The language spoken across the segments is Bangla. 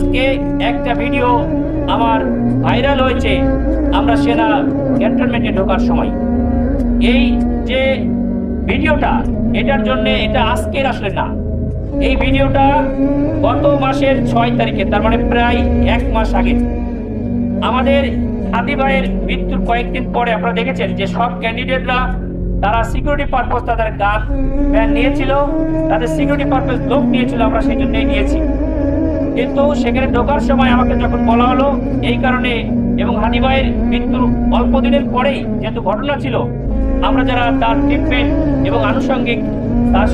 আজকে একটা ভিডিও আমার ভাইরাল হয়েছে আমরা সেনা ক্যান্টনমেন্টে ঢোকার সময়। এই যে ভিডিওটা, এটার জন্য এটা আজকের আসলে না, এই ভিডিওটা গত মাসের 6 তারিখে, তার মানে প্রায় 1 মাস আগে। আমাদের হাদি ভাইয়ের মৃত্যুর কয়েকদিন পরে আপনারা দেখেছেন যে সব ক্যান্ডিডেটরা তারা সিকিউরিটি পারপাস তাদের গান ভ্যান নিয়েছিল, তাদের সিকিউরিটি পারপাস লোক নিয়েছিল, আমরা সেই জন্যই নিয়েছি। কিন্তু সেখানে ঢোকার সময় আমাকে যখন বলা হলো এই কারণে, এবং হাদি ভাইয়ের মৃত্যুর অল্প দিনের পরেই যেহেতু ঘটনা ছিল, আমরা যারা তার ট্রিটমেন্ট এবং আনুষঙ্গিক তার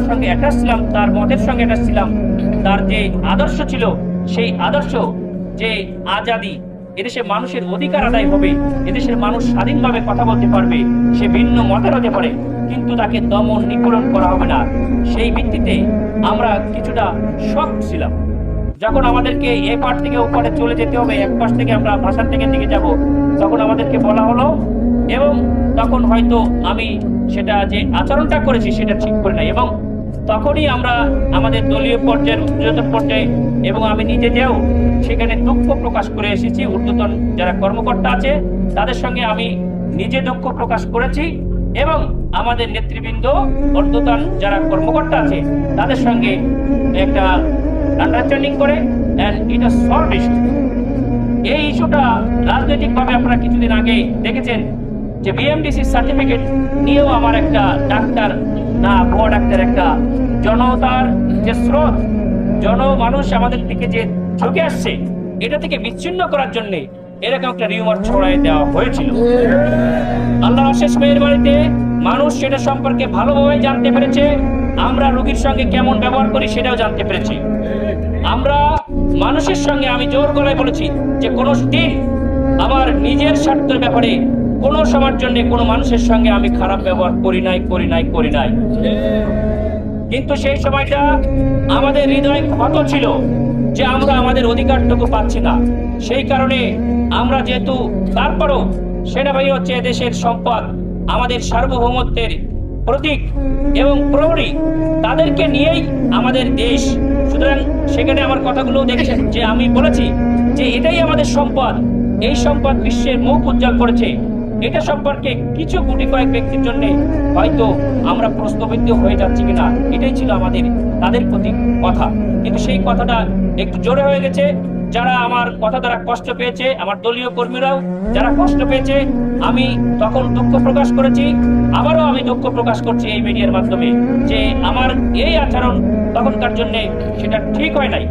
সঙ্গে অ্যাটাচ ছিলাম, তার মতের সঙ্গে অ্যাটাচ ছিলাম, তার যে আদর্শ ছিল সেই আদর্শ যে আজাদি, এদেশে মানুষের অধিকার আদায় হবে, এদেশের মানুষ স্বাধীনভাবে কথা বলতে পারবে, সে ভিন্ন মতের হতে পারে, কিন্তু তাকে দমন নিপীড়ন করা হবে না, সেই ভিত্তিতে আমরা কিছুটা শক ছিলাম। যখন আমাদেরকে এ পার থেকে ও পারে চলে যেতে হবে, এক পাশ থেকে আমরা ভাষার থেকে দিকে যাব, তখন আমাদেরকে বলা হলো, এবং তখন হয়তো আমি সেটা যে আচরণটা করেছি সেটা ঠিক করে নাই, এবং তখনই আমরা আমাদের দলীয় পর্যায়ের উচ্চতর পর্যায়ে এবং আমি নিজে যেও সেখানে দুঃখ প্রকাশ করে এসেছি। ঊর্ধ্বতন যারা কর্মকর্তা আছে তাদের সঙ্গে আমি নিজে দুঃখ প্রকাশ করেছি, এবং আমাদের নেতৃবৃন্দ ঊর্ধ্বতন যারা কর্মকর্তা আছে তাদের সঙ্গে একটা আন্ডারস্ট্যান্ডিং করে এটা সলভ ইস্যু। এই ইস্যুটা রাজনৈতিকভাবে আপনারা কিছুদিন আগে দেখেছেন যে বিএমডিসি সার্টিফিকেট নিয়েও আমার একটা ডাক্তার না ভুয়া ডাক্তার, একটা জনতার যে স্রোত, জনমানুষ আমাদের দিকে যে ঝুঁকে আসছে, এটা থেকে বিচ্ছিন্ন করার জন্য এরকম একটা রিউমার ছড়াই দেওয়া হয়েছিল। আল্লাহর অশেষ মেহেরবানিতে মানুষ সেটা সম্পর্কে ভালোভাবে জানতে পেরেছে, আমরা রোগীর সঙ্গে কেমন ব্যবহার করি সেটাও জানতে পেরেছি। আমরা মানুষের সঙ্গে, আমি জোর গলায় বলেছি যে কোনো দিন আমার নিজের স্বার্থের ব্যাপারে কোনো সময়ের জন্য কোনো মানুষের সঙ্গে আমি খারাপ ব্যবহার করি নাই। কিন্তু সেই সময়টা আমাদের হৃদয় ক্ষত ছিল যে আমরা আমাদের অধিকারটুকু পাচ্ছি না। সেই কারণে আমরা যেহেতু, তারপরও সেনাবাহিনী হচ্ছে দেশের সম্পদ, আমাদের সার্বভৌমত্বের প্রতীক এবং প্রহরী, তাদেরকে নিয়েই আমাদের দেশ। সুতরাং সেখানে আমার কথাগুলো দেখেছেন যে আমি বলেছি যে এটাই আমাদের সম্পদ, এই সম্পদ বিশ্বের মুখ উজ্জ্বল করেছে। এটা সম্পর্কে কিছু গুটি কয়েক ব্যক্তির জন্য হয়তো আমরা প্রশ্নবিদ্ধ হয়ে যাচ্ছি কিনা, এটাই ছিল আমাদের তাদের প্রতি কথা। কিন্তু সেই কথাটা একটু জোরে হয়ে গেছে। যারা আমার কথা দ্বারা কষ্ট পেয়েছে, আমার দলীয় কর্মীরাও যারা কষ্ট পেয়েছে, আমি তখন দুঃখ প্রকাশ করেছি, আবারও আমি দুঃখ প্রকাশ করছি এই মিডিয়ার মাধ্যমে যে আমার এই আচরণ তখনকার জন্য সেটা ঠিক হয় নাই।